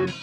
What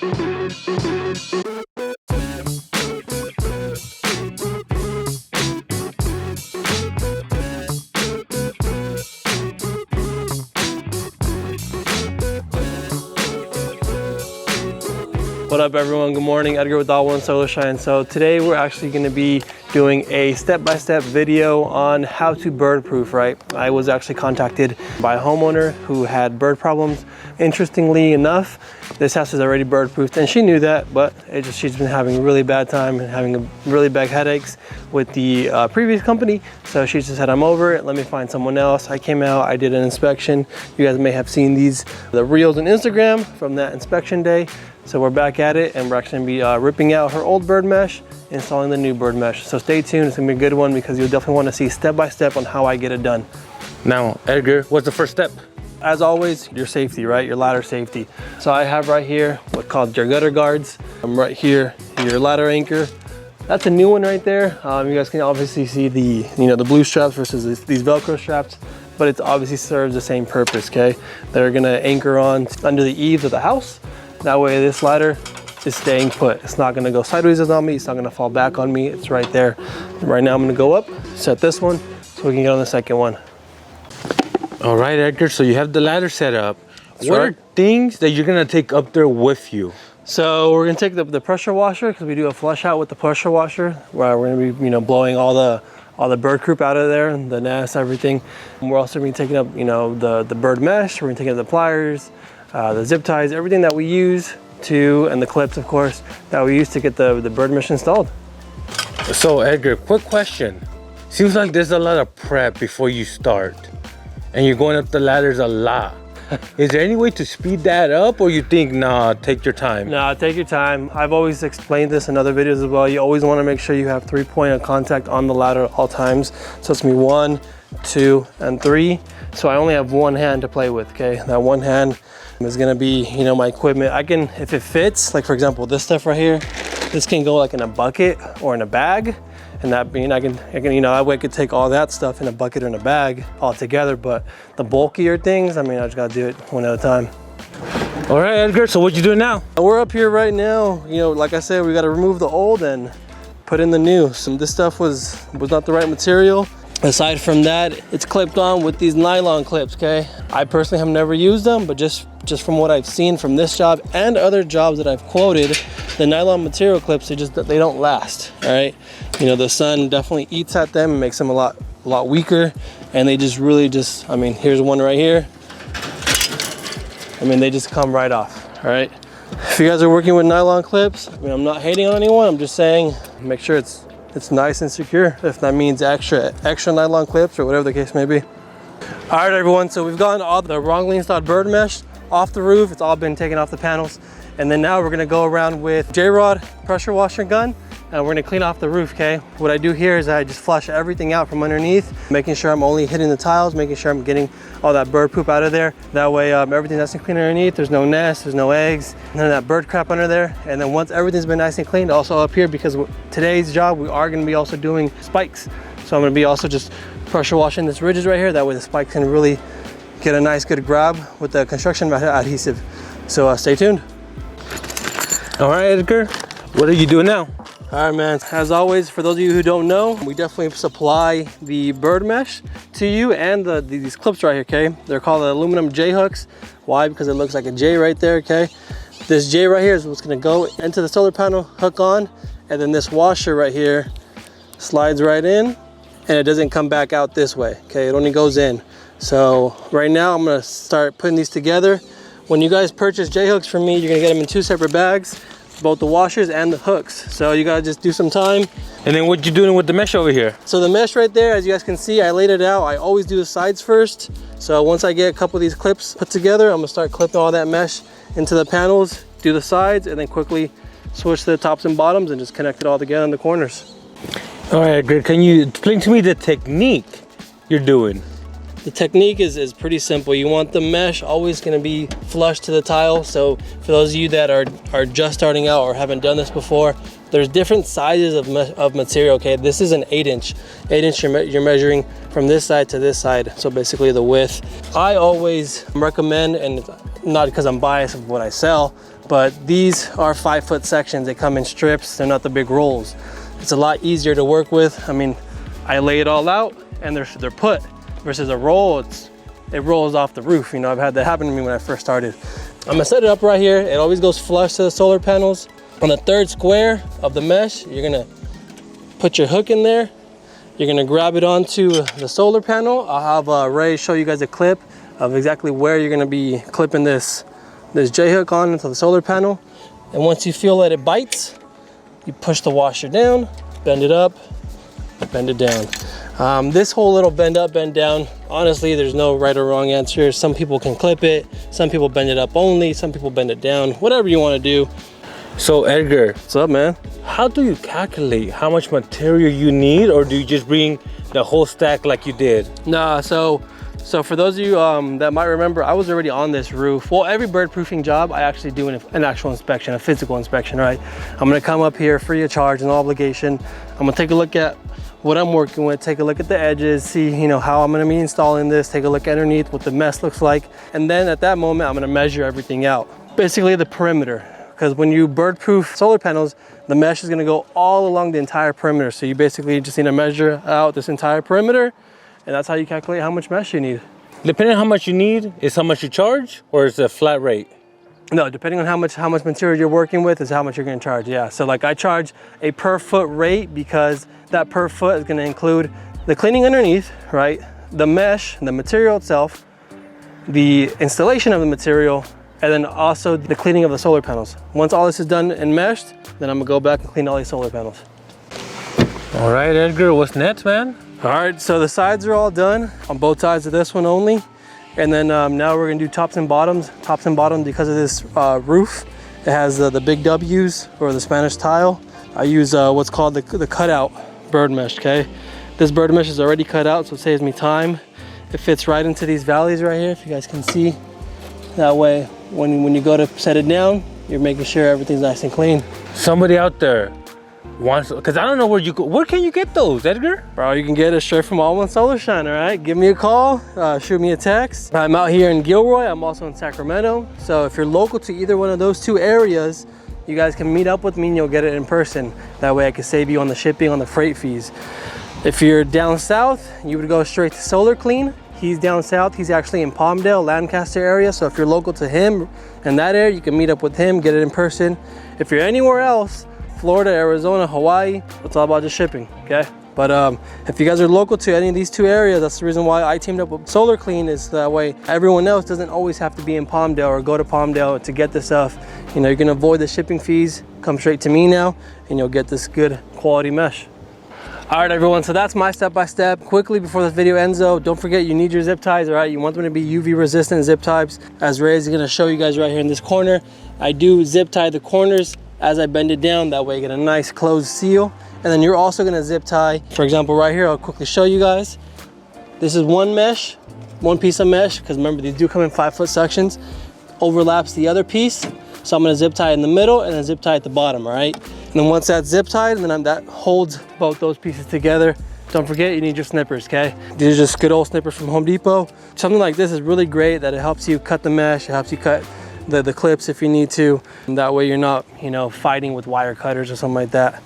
up everyone, good morning, Edgar with All One Solar Shine. So today we're actually going to be doing a step-by-step video on how to bird proof, right? I was actually contacted by a homeowner who had bird problems. Interestingly enough, this house is already bird proofed and she knew that, but she's been having a really bad time and having really bad headaches with the previous company. So she just said, I'm over it, let me find someone else. I came out, I did an inspection. You guys may have seen the reels on Instagram from that inspection day. So we're back at it and we're actually gonna be ripping out her old bird mesh, installing the new bird mesh. So stay tuned, it's gonna be a good one because you'll definitely wanna see step by step on how I get it done. Now, Edgar, what's the first step? As always, your safety, right? Your ladder safety. So I have right here what's called your gutter guards. Right here, your ladder anchor. That's a new one right there. You guys can obviously see the blue straps versus these Velcro straps, but it obviously serves the same purpose, okay? They're gonna anchor on under the eaves of the house. That way this ladder is staying put. It's not gonna go sideways on me. It's not gonna fall back on me. It's right there. Right now I'm gonna go up, set this one, so we can get on the second one. All right, Edgar, so you have the ladder set up. That's what right. are things that you're gonna take up there with you? So we're gonna take the pressure washer, because we do a flush out with the pressure washer, where we're gonna be blowing all the bird coop out of there, the nest, everything. And we're also gonna be taking up the bird mesh. We're gonna take up the pliers, the zip ties, everything that we use and the clips, of course, that we use to get the bird mesh installed. So Edgar, quick question. Seems like there's a lot of prep before you start and you're going up the ladders a lot. Is there any way to speed that up, or you think, nah, take your time? Nah, take your time. I've always explained this in other videos as well. You always want to make sure you have 3 point of contact on the ladder at all times. So it's me 1, 2, and 3. So I only have one hand to play with, okay? That one hand is gonna be, my equipment. I can, if it fits, like for example, this stuff right here, this can go like in a bucket or in a bag. And that being, I can, that way I could take all that stuff in a bucket or in a bag all together. But the bulkier things, I just gotta do it one at a time. All right, Edgar, so what you doing now? We're up here right now. Like I said, we gotta remove the old and put in the new. So this stuff was not the right material. Aside from that, it's clipped on with these nylon clips, okay? I personally have never used them, but just from what I've seen from this job and other jobs that I've quoted, the nylon material clips, they don't last, all right? The sun definitely eats at them and makes them a lot weaker, and they just really here's one right here. They just come right off, all right? If you guys are working with nylon clips, I'm not hating on anyone, I'm just saying, make sure it's nice and secure. If that means extra nylon clips or whatever the case may be. All right, everyone, so we've gotten all the wrongly installed bird mesh off the roof. It's all been taken off the panels. And then now we're gonna go around with J-Rod pressure washer gun, and we're gonna clean off the roof, okay? What I do here is I just flush everything out from underneath, making sure I'm only hitting the tiles, making sure I'm getting all that bird poop out of there. That way everything's nice and clean underneath. There's no nest, there's no eggs, none of that bird crap under there. And then once everything's been nice and cleaned, also up here, because today's job, we are gonna be also doing spikes. So I'm gonna be also just pressure washing this ridges right here. That way the spikes can really get a nice good grab with the construction adhesive. So stay tuned. All right, Edgar, what are you doing now? All right, man, as always, for those of you who don't know, we definitely supply the bird mesh to you and these clips right here, okay? They're called the aluminum J hooks. Why? Because it looks like a J right there, okay? This J right here is what's gonna go into the solar panel, hook on, and then this washer right here slides right in, and it doesn't come back out this way, okay? It only goes in. So right now I'm gonna start putting these together. When you guys purchase J hooks from me, you're gonna get them in 2 separate bags, both the washers and the hooks. So you gotta just do some time. And then what you doing with the mesh over here? So the mesh right there, as you guys can see, I laid it out. I always do the sides first. So once I get a couple of these clips put together, I'm gonna start clipping all that mesh into the panels, do the sides, and then quickly switch to the tops and bottoms and just connect it all together in the corners. All right, Edgar, can you explain to me the technique you're doing? The technique is pretty simple. You want the mesh always gonna be flush to the tile. So for those of you that are just starting out or haven't done this before, there's different sizes of material, okay? This is an 8-inch. 8-inch, you're measuring from this side to this side. So basically the width. I always recommend, and not because I'm biased of what I sell, but these are 5-foot sections. They come in strips. They're not the big rolls. It's a lot easier to work with. I mean, I lay it all out and they're put, versus a roll, it rolls off the roof. You know, I've had that happen to me when I first started. I'm gonna set it up right here. It always goes flush to the solar panels. On the third square of the mesh, you're gonna put your hook in there. You're gonna grab it onto the solar panel. I'll have Ray show you guys a clip of exactly where you're gonna be clipping this J-hook on into the solar panel. And once you feel that it bites, you push the washer down, bend it up, bend it down. This whole little bend up, bend down, honestly, there's no right or wrong answer. Some people can clip it, some people bend it up only, some people bend it down, whatever you wanna do. So Edgar, What's up, man? how do you calculate how much material you need, or do you just bring the whole stack like you did? Nah, so for those of you that might remember, I was already on this roof. Well, every bird proofing job, I actually do an actual inspection, a physical inspection, right? I'm gonna come up here free of charge, no obligation. I'm gonna take a look at what I'm working with, take a look at the edges, see, you know, how I'm gonna be installing this, take a look underneath what the mess looks like. And then at that moment, I'm gonna measure everything out. Basically the perimeter, because when you bird proof solar panels, the mesh is gonna go all along the entire perimeter. So you basically just need to measure out this entire perimeter, and that's how you calculate how much mesh you need. Depending on how much you need, is how much you charge, or is it a flat rate? No, depending on how much material you're working with is how much you're gonna charge, yeah. So like I charge a per foot rate because that per foot is gonna include the cleaning underneath, right? The mesh, the material itself, the installation of the material, and then also the cleaning of the solar panels. Once all this is done and meshed, then I'm gonna go back and clean all these solar panels. All right, Edgar, what's next, man? All right, so the sides are all done on both sides of this one only. And then now we're gonna do tops and bottoms. Tops and bottoms because of this roof. It has the big W's, or the Spanish tile. I use what's called the cutout bird mesh, okay? This bird mesh is already cut out, so it saves me time. It fits right into these valleys right here, if you guys can see. That way, when you go to set it down, you're making sure everything's nice and clean. Somebody out there wants, because I don't know where you go. Where can you get those, Edgar? Bro, you can get it straight from All One Solar Shine, all right? Give me a call, shoot me a text. I'm out here in Gilroy. I'm also in Sacramento. So if you're local to either one of those two areas, you guys can meet up with me and you'll get it in person. That way I can save you on the shipping, on the freight fees. If you're down south, you would go straight to Solar Clean. He's down south. He's actually in Palmdale, Lancaster area. So if you're local to him in that area, you can meet up with him, get it in person. If you're anywhere else, Florida, Arizona, Hawaii, it's all about just shipping, okay? But if you guys are local to any of these two areas, that's the reason why I teamed up with Solar Clean, is that way everyone else doesn't always have to be in Palmdale or go to Palmdale to get this stuff. You know, you can avoid the shipping fees, come straight to me now, and you'll get this good quality mesh. All right, everyone, so that's my step-by-step. Quickly, before this video ends though, don't forget you need your zip ties, all right? You want them to be UV resistant zip ties. As Ray is gonna show you guys right here in this corner, I do zip tie the corners as I bend it down. That way you get a nice closed seal. And then you're also gonna zip tie, for example, right here, I'll quickly show you guys. This is one mesh, one piece of mesh, because remember, these do come in 5-foot sections, overlaps the other piece. So I'm gonna zip tie in the middle and then zip tie at the bottom, all right? And then once that's zip tied, and then that holds both those pieces together. Don't forget, you need your snippers, okay? These are just good old snippers from Home Depot. Something like this is really great that it helps you cut the mesh, it helps you cut the clips if you need to. And that way you're not, you know, fighting with wire cutters or something like that.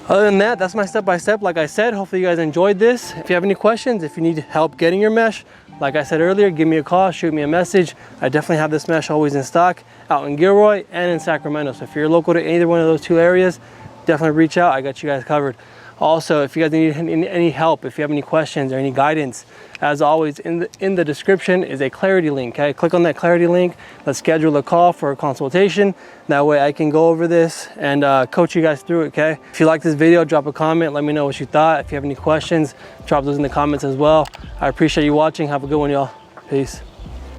Other than that, that's my step-by-step. Like I said, hopefully you guys enjoyed this. If you have any questions, if you need help getting your mesh, like I said earlier, give me a call, shoot me a message. I definitely have this mesh always in stock out in Gilroy and in Sacramento. So if you're local to either one of those two areas, definitely reach out. I got you guys covered. Also, if you guys need any help, if you have any questions or any guidance, as always, in the description is a Clarity link, okay? Click on that Clarity link. Let's schedule a call for a consultation. That way I can go over this and coach you guys through it, okay? If you like this video, drop a comment. Let me know what you thought. If you have any questions, drop those in the comments as well. I appreciate you watching. Have a good one, y'all. Peace.